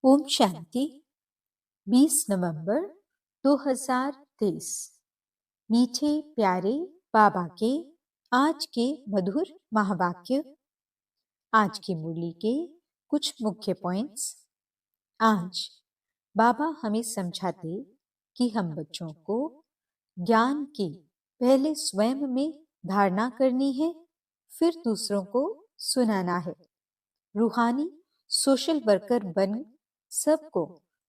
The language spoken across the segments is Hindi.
ओम शांति। 20 नवंबर 2023। मीठे प्यारे बाबा के आज के मधुर महावाक्य। आज की मुरली के कुछ मुख्य पॉइंट्स। आज बाबा हमें समझाते कि हम बच्चों को ज्ञान की पहले स्वयं में धारणा करनी है, फिर दूसरों को सुनाना है। रूहानी सोशल वर्कर बन सबको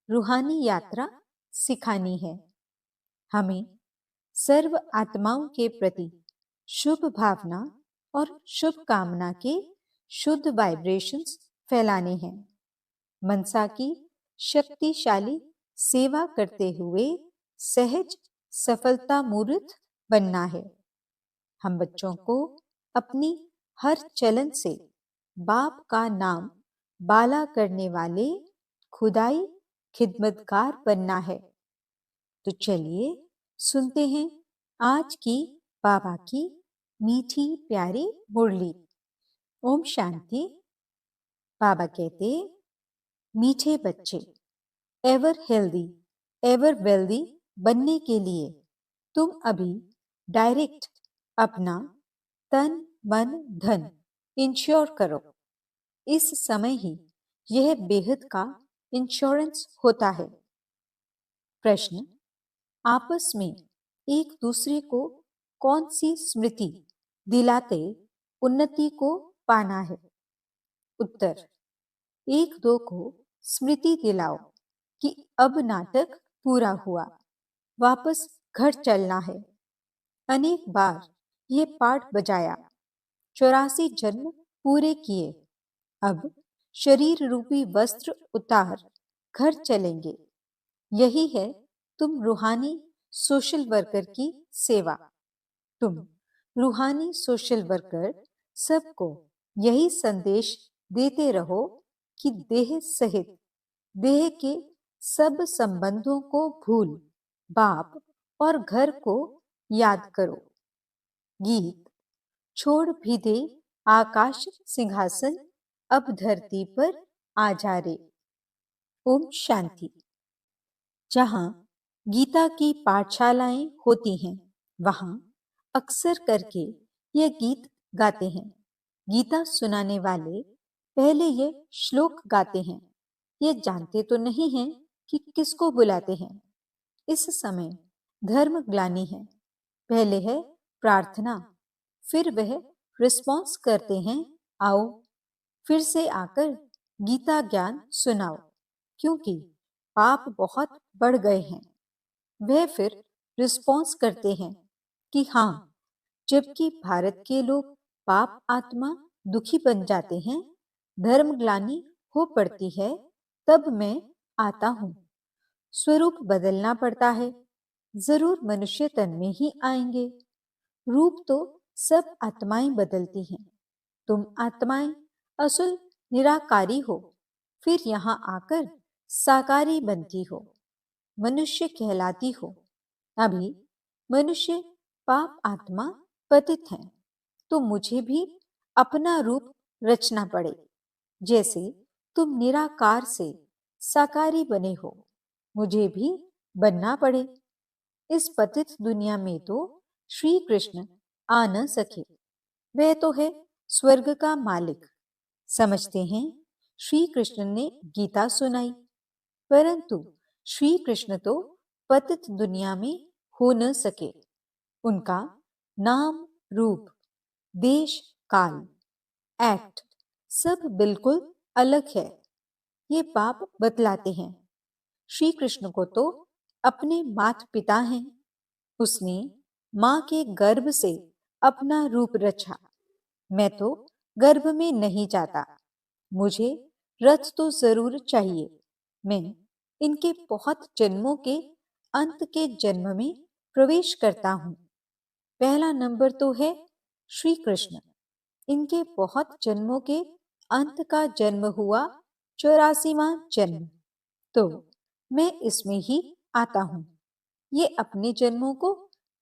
रूहानी यात्रा सिखानी है। हमें सर्व आत्माओं के प्रति शुभ भावना और शुभ कामना के शुद्ध वाइब्रेशंस फैलाने हैं। मनसा की शक्तिशाली सेवा करते हुए सहज सफलता मूर्त बनना है। हम बच्चों को अपनी हर चलन से बाप का नाम बाला करने वाले खुदाई खिदमतगार बनना है। तो चलिए सुनते हैं आज की बाबा की मीठी प्यारी मुरली। ओम शांति। बाबा कहते, मीठे बच्चे, एवर हेल्दी एवर वेल्दी बनने के लिए तुम अभी डायरेक्ट अपना तन मन धन इंश्योर करो। इस समय ही यह बेहद का इंश्योरेंस होता है। प्रश्न, आपस में एक दूसरे को कौन सी स्मृति दिलाते उन्नति को पाना है? उत्तर, एक दो को स्मृति दिलाओ कि अब नाटक पूरा हुआ, वापस घर चलना है। अनेक बार ये पाठ बजाया, 84 जन्म पूरे किए, अब शरीर रूपी वस्त्र उतार घर चलेंगे। यही है तुम रूहानी सोशल वर्कर की सेवा। तुम रूहानी सोशल वर्कर सबको यही संदेश देते रहो कि देह सहित देह के सब संबंधों को भूल बाप और घर को याद करो। गीत, छोड़ भी दे आकाश सिंहासन, अब धरती पर आ जा रे। ओम शांति। जहाँ गीता की पाठशालाएं होती हैं, वहाँ अक्सर करके यह गीत गाते हैं। गीता सुनाने वाले पहले ये श्लोक गाते हैं। ये जानते तो नहीं हैं कि किसको बुलाते हैं। इस समय धर्म ग्लानि है। पहले है प्रार्थना, फिर वह रिस्पॉन्स करते हैं, आओ फिर से आकर गीता ज्ञान सुनाओ, क्योंकि पाप बहुत बढ़ गए हैं। वह फिर रिस्पॉन्स करते हैं कि हाँ, जबकि भारत के लोग पाप आत्मा दुखी बन जाते हैं, धर्म ग्लानि हो पड़ती है, तब मैं आता हूँ। स्वरूप बदलना पड़ता है, जरूर मनुष्य तन में ही आएंगे। रूप तो सब आत्माएं बदलती हैं। तुम आत्माएं असुल निराकारी हो, फिर यहाँ आकर साकारी बनती हो, मनुष्य कहलाती हो। अभी मनुष्य पाप आत्मा पतित हैं, तो मुझे भी अपना रूप रचना पड़े। जैसे तुम निराकार से साकारी बने हो, मुझे भी बनना पड़े। इस पतित दुनिया में तो श्री कृष्ण आ न सके। वह तो है स्वर्ग का मालिक। समझते हैं श्री कृष्ण ने गीता सुनाई, परंतु श्री कृष्ण तो पतित दुनिया में हो न सके। उनका नाम, रूप, देश, काल, एक्ट सब बिल्कुल अलग है। ये पाप बतलाते हैं। श्री कृष्ण को तो अपने माता पिता हैं। उसने मां के गर्भ से अपना रूप रचा। मैं तो गर्भ में नहीं जाता, मुझे रथ तो जरूर चाहिए। मैं इनके बहुत जन्मों के अंत के जन्म में प्रवेश करता हूँ। पहला नंबर तो है श्री कृष्ण। इनके बहुत जन्मों के अंत का जन्म हुआ 84वां जन्म, तो मैं इसमें ही आता हूँ। ये अपने जन्मों को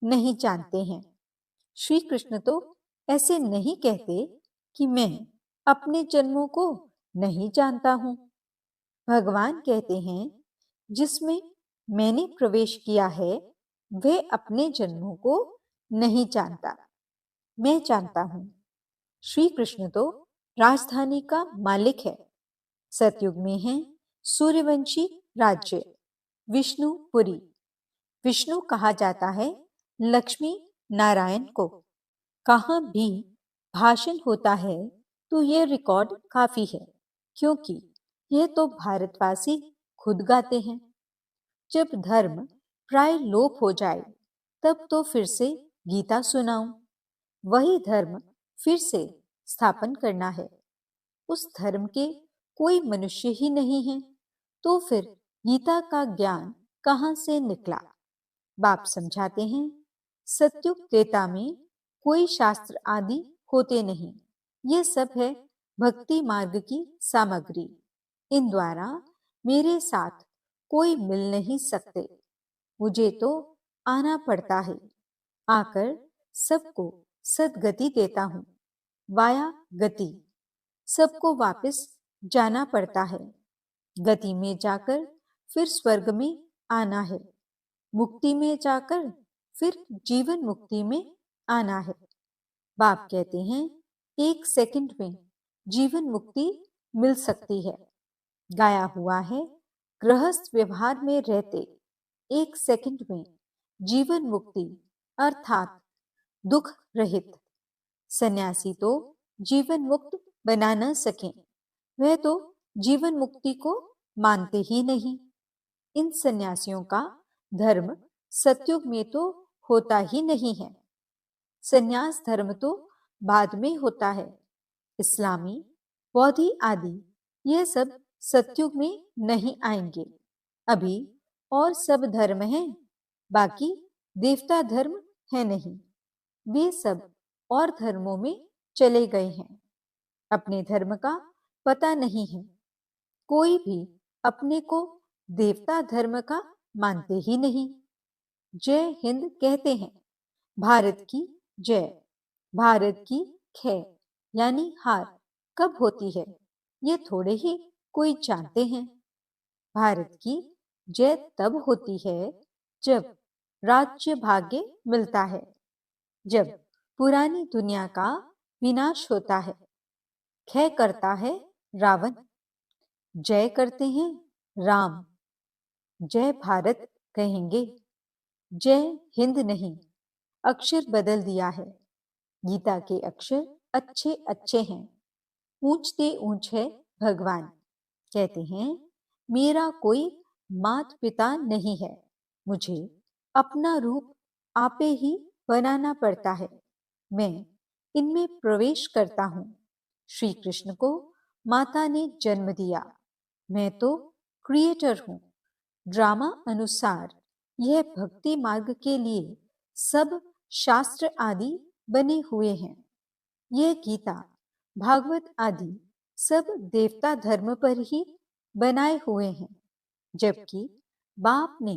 नहीं जानते हैं। श्री कृष्ण तो ऐसे नहीं कहते कि मैं अपने जन्मों को नहीं जानता हूँ। भगवान कहते हैं, जिसमें मैंने प्रवेश किया है वह अपने जन्मों को नहीं जानता, मैं जानता हूं। श्री कृष्ण तो राजधानी का मालिक है। सतयुग में है सूर्यवंशी राज्य, विष्णुपुरी। विष्णु कहा जाता है लक्ष्मी नारायण को। कहाँ भी भाषण होता है तो यह रिकॉर्ड काफी है, क्योंकि यह तो भारतवासी खुद गाते हैं। जब धर्म प्राय लोप हो जाए तब तो फिर से गीता सुनाऊं। वही धर्म फिर से स्थापन करना है। उस धर्म के कोई मनुष्य ही नहीं है तो फिर गीता का ज्ञान कहां से निकला? बाप समझाते हैं, सत्युग त्रेता में कोई शास्त्र आदि होते नहीं। ये सब है भक्ति मार्ग की सामग्री। इन द्वारा मेरे साथ कोई मिल नहीं सकते। मुझे तो आना पड़ता है। आकर सबको सदगति देता हूँ। वाया गति, सबको वापस जाना पड़ता है। गति में जाकर फिर स्वर्ग में आना है। मुक्ति में जाकर फिर जीवन मुक्ति में आना है। बाप कहते हैं, एक सेकंड में जीवन मुक्ति मिल सकती है। गाया हुआ है, गृहस्थ व्यवहार में रहते एक सेकंड में जीवन मुक्ति अर्थात दुख रहित। सन्यासी तो जीवन मुक्त बना न सके, वह तो जीवन मुक्ति को मानते ही नहीं। इन सन्यासियों का धर्म सतयुग में तो होता ही नहीं है। सन्यास धर्म तो बाद में होता है। इस्लामी, बौद्धि आदि यह सब सतयुग में नहीं आएंगे। अभी और सब धर्म हैं, बाकी देवता धर्म है नहीं। वे सब और धर्मों में चले गए हैं। अपने धर्म का पता नहीं है। कोई भी अपने को देवता धर्म का मानते ही नहीं। जय हिंद कहते हैं, भारत की जय। भारत की खै यानी हार कब होती है ये थोड़े ही कोई जानते हैं। भारत की जय तब होती है जब राज्य भाग्य मिलता है, जब पुरानी दुनिया का विनाश होता है। खै करता है रावण, जय करते हैं राम। जय भारत कहेंगे, जय हिंद नहीं। अक्षर बदल दिया है। गीता के अक्षर अच्छे अच्छे हैं। ऊंचते ऊंच है भगवान। कहते हैं, मेरा कोई मात पिता नहीं है। मुझे अपना रूप आपे ही बनाना पड़ता है। मैं इनमें प्रवेश करता हूँ। श्री कृष्ण को माता ने जन्म दिया। मैं तो क्रिएटर हूँ। ड्रामा अनुसार यह भक्ति मार्ग के लिए सब शास्त्र आदि बने हुए हैं। यह गीता, भागवत आदि सब देवता धर्म पर ही बनाए हुए हैं, जबकि बाप ने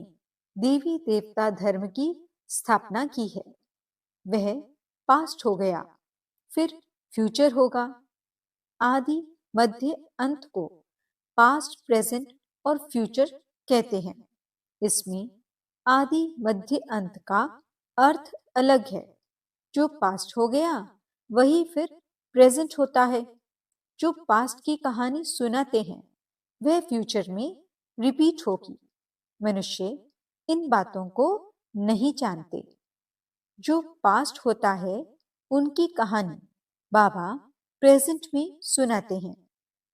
देवी देवता धर्म की स्थापना की है। वह पास्ट हो गया, फिर फ्यूचर होगा। आदि मध्य अंत को पास्ट, प्रेजेंट और फ्यूचर कहते हैं। इसमें आदि मध्य अंत का अर्थ अलग है। जो पास्ट हो गया वही फिर प्रेजेंट होता है। जो पास्ट की कहानी सुनाते हैं वह फ्यूचर में रिपीट होगी। मनुष्य इन बातों को नहीं जानते। जो पास्ट होता है उनकी कहानी बाबा प्रेजेंट में सुनाते हैं,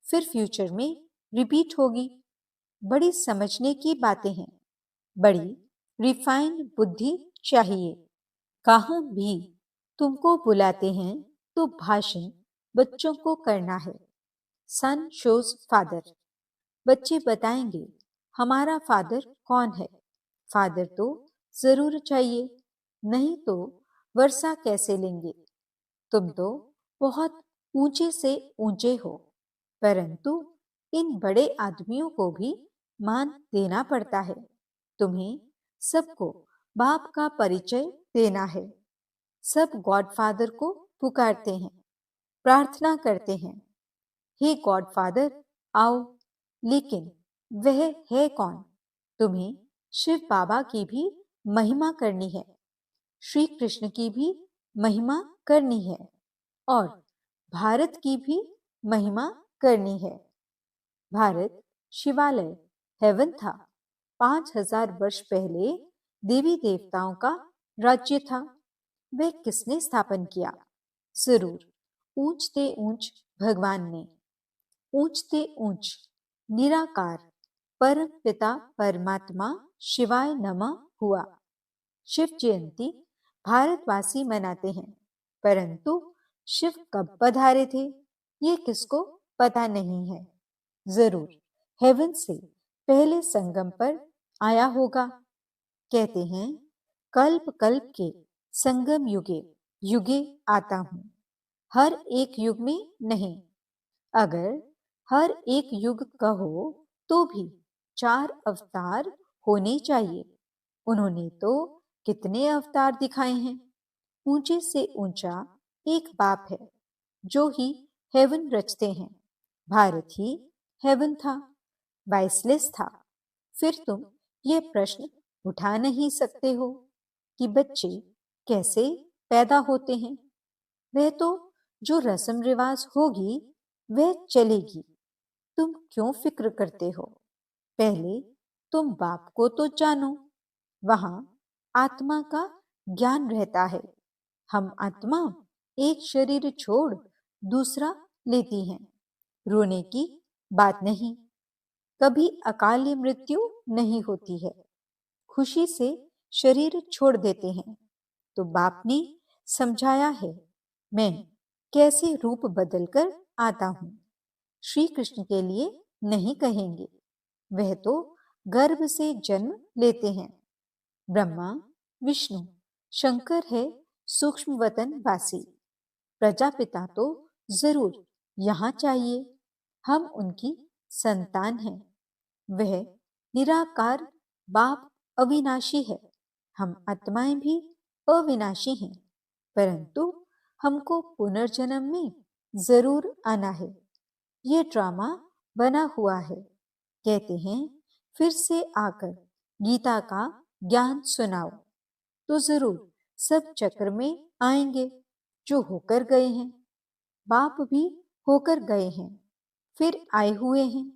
फिर फ्यूचर में रिपीट होगी। बड़ी समझने की बातें हैं। बड़ी रिफाइंड बुद्धि चाहिए। कहाँ भी तुमको बुलाते हैं तो भाषण बच्चों को करना है। सन शोज फादर। बच्चे बताएंगे हमारा फादर कौन है। फादर तो जरूर चाहिए, नहीं तो वर्षा कैसे लेंगे। तुम तो बहुत ऊंचे से ऊंचे हो, परंतु इन बड़े आदमियों को भी मान देना पड़ता है। तुम्हें सबको बाप का परिचय देना है। सब गॉडफादर को पुकारते हैं, प्रार्थना करते हैं, हे गॉडफादर आओ। लेकिन वह है कौन? तुम्हें शिव बाबा की भी महिमा करनी है, श्री कृष्ण की भी महिमा करनी है और भारत की भी महिमा करनी है। भारत शिवालय हेवन था। 5000 वर्ष पहले देवी देवताओं का राज्य था। वह किसने स्थापन किया? जरूर ऊंचते ऊंच भगवान ने। ऊंचते ऊंच निराकार परम पिता परमात्मा शिवाय नमः हुआ। शिव जयंती भारतवासी मनाते हैं, परंतु शिव कब पधारे थे ये किसको पता नहीं है। जरूर हेवन से पहले संगम पर आया होगा। कहते हैं कल्प कल्प के संगम युगे युगे आता हूं, हर एक युग में नहीं। अगर हर एक युग कहो तो भी 4 अवतार होने चाहिए। उन्होंने तो कितने अवतार दिखाए हैं। ऊंचे से ऊंचा एक बाप है जो ही हेवन रचते हैं। भारत ही हेवन था, वाइसलेस था। फिर तुम ये प्रश्न उठा नहीं सकते हो कि बच्चे कैसे पैदा होते हैं। वह तो जो रस्म रिवाज होगी वह चलेगी। तुम क्यों फिक्र करते हो? पहले तुम बाप को तो जानो। वहां आत्मा का ज्ञान रहता है। हम आत्मा एक शरीर छोड़ दूसरा लेती हैं। रोने की बात नहीं। कभी अकाल मृत्यु नहीं होती है। खुशी से शरीर छोड़ देते हैं। तो बाप ने समझाया है मैं कैसे रूप बदलकर आता हूं। श्री कृष्ण के लिए नहीं कहेंगे, वह तो गर्भ से जन्म लेते हैं। ब्रह्मा विष्णु शंकर है सूक्ष्म वतन वासी। प्रजापिता तो जरूर यहाँ चाहिए। हम उनकी संतान हैं। वह निराकार बाप अविनाशी है। हम आत्माएं भी अविनाशी हैं, परंतु हमको पुनर्जन्म में जरूर आना है। ये ड्रामा बना हुआ है। कहते हैं फिर से आकर गीता का ज्ञान सुनाओ, तो जरूर सब चक्र में आएंगे जो होकर गए हैं। बाप भी होकर गए हैं, फिर आए हुए हैं।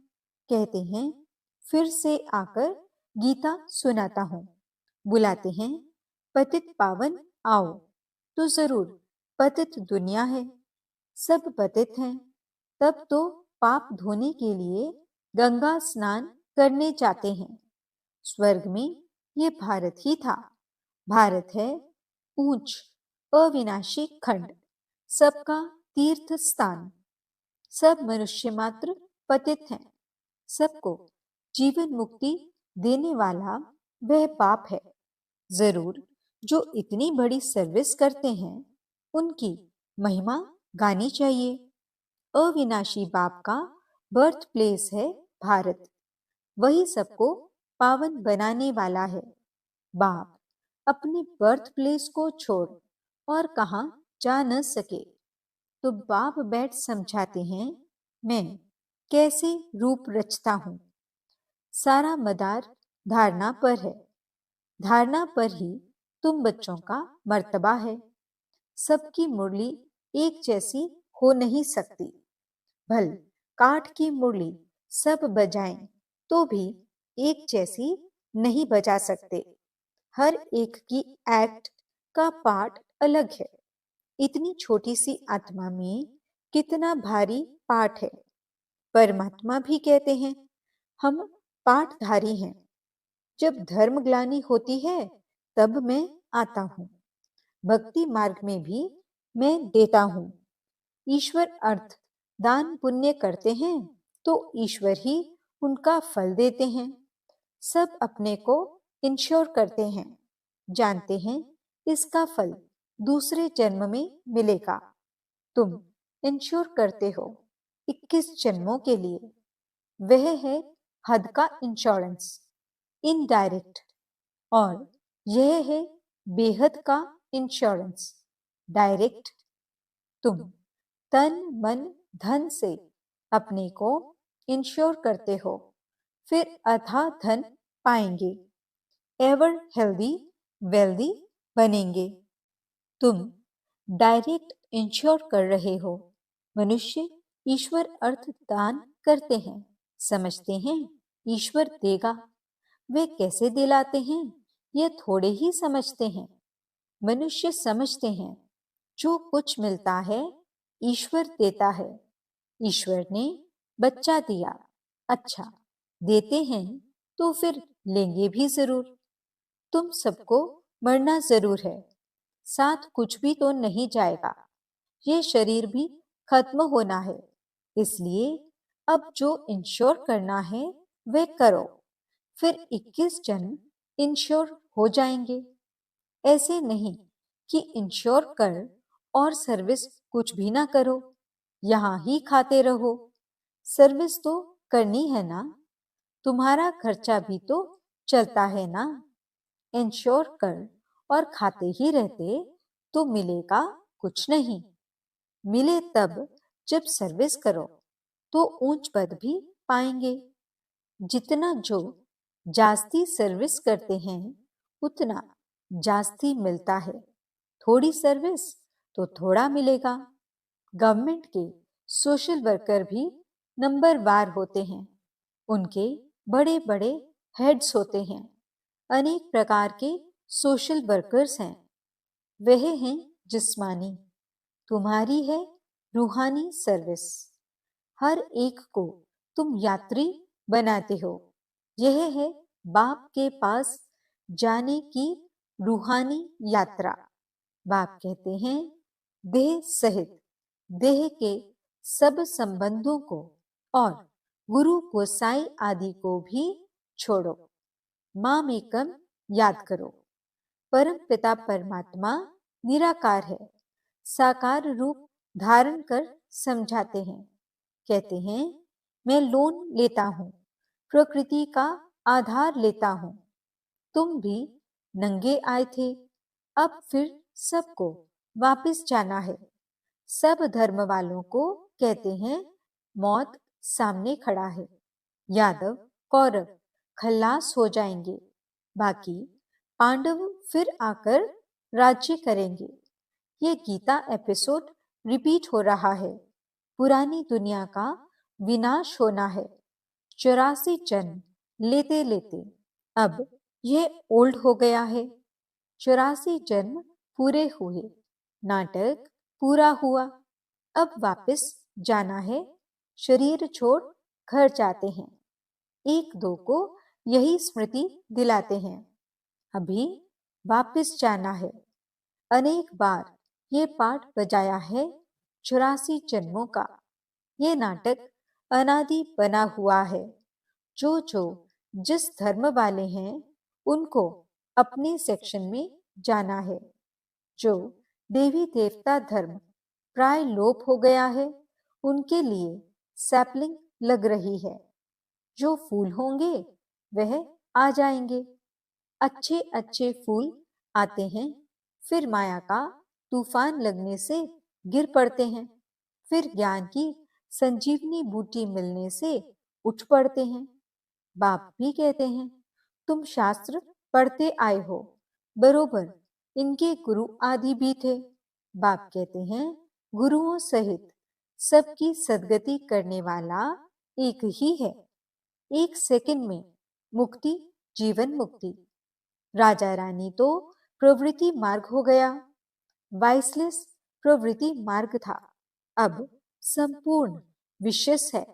कहते हैं फिर से आकर गीता सुनाता हूं। बुलाते हैं पतित पावन आओ, तो जरूर पतित दुनिया है। सब पतित हैं। तब तो पाप धोने के लिए गंगा स्नान करने जाते हैं। स्वर्ग में ये भारत ही था। भारत है ऊंच अविनाशी खंड, सबका तीर्थ स्थान। सब मनुष्य मात्र पतित हैं। सबको जीवन मुक्ति देने वाला वह बाप है। जरूर जो इतनी बड़ी सर्विस करते हैं उनकी महिमा गानी चाहिए। अविनाशी बाप का बर्थ प्लेस है भारत। वही सबको पावन बनाने वाला है। बाप अपने बर्थ प्लेस को छोड़ और कहा जा न सके, तो बाप बैठ समझाते हैं मैं कैसे रूप रचता हूं। सारा मदार धारणा पर है। धारणा पर ही तुम बच्चों का मर्तबा है। सबकी मुरली एक जैसी हो नहीं सकती। भल काठ की मुरली सब बजाएं तो भी एक जैसी नहीं बजा सकते। हर एक की एक्ट का पार्ट अलग है। इतनी छोटी सी आत्मा में कितना भारी पाठ है। परमात्मा भी कहते हैं हम पाठधारी हैं। जब धर्म ग्लानि होती है तब मैं आता हूं। भक्ति मार्ग में भी मैं देता हूं। ईश्वर अर्थ दान पुण्य करते हैं तो ईश्वर ही उनका फल देते हैं। सब अपने को इंश्योर करते हैं, जानते हैं इसका फल दूसरे जन्म में मिलेगा। तुम इंश्योर करते हो 21 जन्मों के लिए। वह है हद का इंश्योरेंस, इनडायरेक्ट। और यह है बेहद का इंश्योरेंस, डायरेक्ट। तुम तन मन धन से अपने को इंश्योर करते हो, फिर अथाह धन पाएंगे, एवर हेल्दी वेल्दी बनेंगे। तुम डायरेक्ट इंश्योर कर रहे हो। मनुष्य ईश्वर अर्थ दान करते हैं, समझते हैं ईश्वर देगा। वे कैसे दिलाते हैं ये थोड़े ही समझते हैं। मनुष्य समझते हैं जो कुछ मिलता है ईश्वर देता है। ईश्वर ने बच्चा दिया, अच्छा देते हैं तो फिर लेंगे भी जरूर। तुम सबको मरना जरूर है, साथ कुछ भी तो नहीं जाएगा। ये शरीर भी खत्म होना है, इसलिए अब जो इंश्योर करना है वे करो। फिर 21 जन्म इंश्योर हो जाएंगे। ऐसे नहीं कि इंश्योर कर और सर्विस कुछ भी ना करो, यहाँ ही खाते रहो। सर्विस तो करनी है ना, तुम्हारा खर्चा भी तो चलता है ना। इंश्योर कर और खाते ही रहते तो मिलेगा कुछ नहीं। मिले तब जब सर्विस करो तो ऊंच पद भी पाएंगे। जितना जो जास्ती सर्विस करते हैं उतना जास्ती मिलता है। थोड़ी सर्विस तो थोड़ा मिलेगा। गवर्नमेंट के सोशल वर्कर भी नंबरवार होते हैं। उनके बड़े बड़े हेड्स होते हैं। अनेक प्रकार के सोशल वर्कर्स हैं। वह हैं जिस्मानी, तुम्हारी है रूहानी सर्विस। हर एक को तुम यात्री बनाते हो। यह है बाप के पास जाने की रूहानी यात्रा। बाप कहते हैं देह सहित देह के सब संबंधों को और गुरु गोसाई आदि को भी छोड़ो। माम एकम याद करो। परम पिता परमात्मा निराकार है, साकार रूप धारण कर समझाते हैं। कहते हैं मैं लोन लेता हूँ, प्रकृति का आधार लेता हूँ। तुम भी नंगे आए थे, अब फिर सबको वापस जाना है। सब धर्म वालों को कहते हैं मौत सामने खड़ा है। यादव कौरव खल्लास हो जाएंगे, बाकी पांडव फिर आकर राज्य करेंगे। ये गीता एपिसोड रिपीट हो रहा है। पुरानी दुनिया का विनाश होना है। 84 जन्म लेते लेते अब यह ओल्ड हो गया है। 84 जन्म पूरे हुए, नाटक पूरा हुआ। अब वापस जाना है, शरीर छोड़ घर जाते हैं। एक दो को यही स्मृति दिलाते हैं, अभी वापस जाना है। अनेक बार ये पाठ बजाया है 84 जन्मों का। ये नाटक अनादि बना हुआ है। जो जिस धर्म वाले हैं उनको अपने सेक्शन में जाना है। जो देवी देवता धर्म प्राय लोप हो गया है उनके लिए सैपलिंग लग रही है। जो फूल होंगे वह आ जाएंगे। अच्छे अच्छे फूल आते हैं, फिर माया का तूफान लगने से गिर पड़ते हैं। फिर ज्ञान की संजीवनी बूटी मिलने से उठ पड़ते हैं। बाप भी कहते हैं तुम शास्त्र पढ़ते आए हो, बरोबर इनके गुरु आदि भी थे। बाप कहते हैं गुरुओं सहित सबकी सद्गति करने वाला एक ही है। एक सेकंड में मुक्ति, जीवन मुक्ति। राजा रानी तो प्रवृत्ति मार्ग हो गया, वाइसलेस प्रवृत्ति मार्ग था। अब संपूर्ण विशेष है।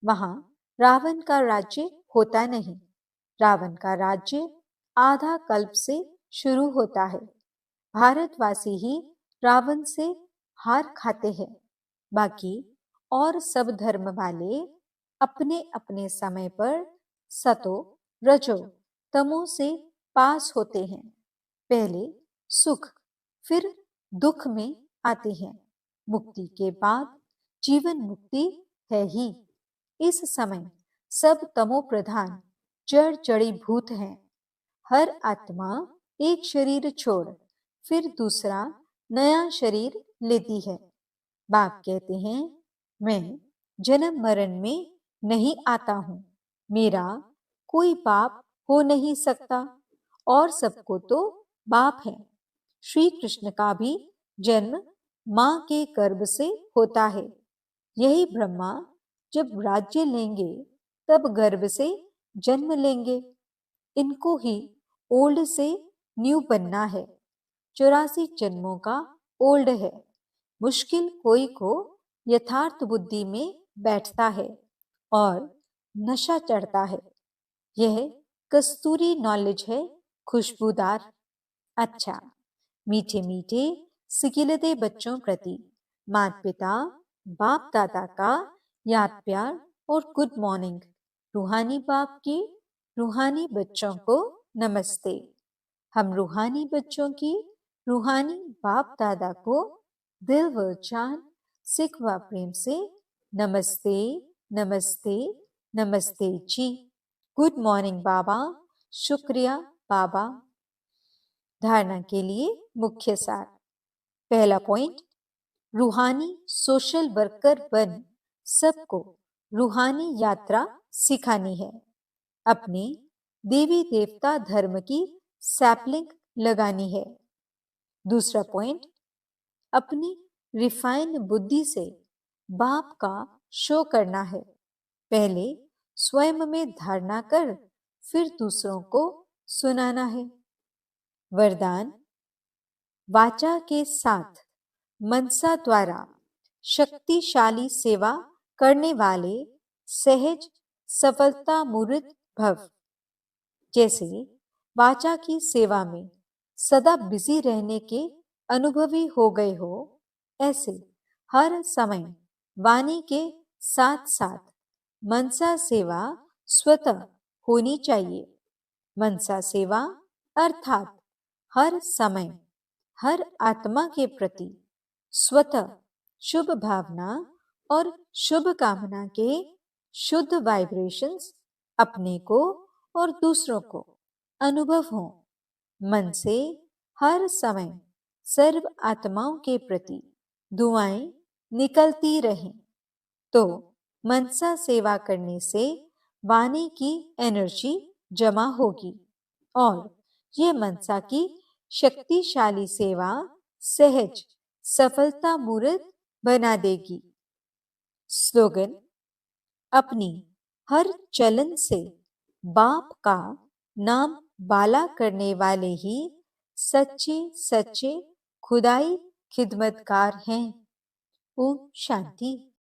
वहां रावण का राज्य होता नहीं। रावण का राज्य आधा कल्प से शुरू होता है। भारतवासी ही रावण से हार खाते हैं। बाकी और सब धर्म वाले अपने अपने समय पर सतो रजो तमो से पास होते हैं। पहले सुख फिर दुख में आते हैं। मुक्ति के बाद जीवन मुक्ति है ही। इस समय सब तमो प्रधान जड़ जड़ी भूत हैं। हर आत्मा एक शरीर छोड़ फिर दूसरा नया शरीर लेती है। बाप कहते हैं मैं जन्म मरण में नहीं आता हूँ, मेरा कोई बाप हो नहीं सकता और सबको तो बाप है। श्री कृष्ण का भी जन्म मां के गर्भ से होता है। यही ब्रह्मा जब राज्य लेंगे तब गर्भ से जन्म लेंगे। इनको ही ओल्ड से न्यू बनना है। 84 जन्मों का ओल्ड है। मुश्किल कोई को यथार्थ बुद्धि में बैठता है और नशा चढ़ता है। यह कस्तूरी नॉलेज है, खुशबूदार। अच्छा, मीठे मीठे सिकिलते बच्चों प्रति माता पिता बाप दादा का याद प्यार और गुड मॉर्निंग। रूहानी बाप की रूहानी बच्चों को नमस्ते। हम रूहानी बच्चों की रूहानी बाप दादा को दिल व जान सिख व प्रेम से नमस्ते नमस्ते नमस्ते जी। गुड मॉर्निंग बाबा। शुक्रिया बाबा। धारणा के लिए मुख्य सार। पहला पॉइंट, रूहानी सोशल वर्कर बन सबको रूहानी यात्रा सिखानी है। अपने देवी देवता धर्म की सैपलिंग लगानी है। दूसरा पॉइंट, अपनी रिफाइन बुद्धि से बाप का शो करना है। पहले स्वयं में धारणा कर फिर दूसरों को सुनाना है। वरदान, वाचा के साथ मनसा द्वारा शक्तिशाली सेवा करने वाले सहज सफलता मूर्त भव। जैसे वाचा की सेवा में सदा बिजी रहने के अनुभवी हो गए हो, ऐसे हर समय वाणी के साथ साथ मनसा सेवा स्वतः होनी चाहिए। मनसा सेवा अर्थात हर समय हर आत्मा के प्रति स्वतः शुभ भावना और शुभ कामना के शुद्ध वाइब्रेशंस अपने को और दूसरों को अनुभव हो। मन से हर समय सर्व आत्माओं के प्रति दुआएं निकलती रहें, तो मनसा सेवा करने से वाणी की एनर्जी जमा होगी और ये मनसा की शक्तिशाली सेवा सहज सफलता मूर्त बना देगी। स्लोगन, अपनी हर चलन से बाप का नाम बाला करने वाले ही सच्चे सच्चे खुदाई खिदमतकार हैं। ओम शांति।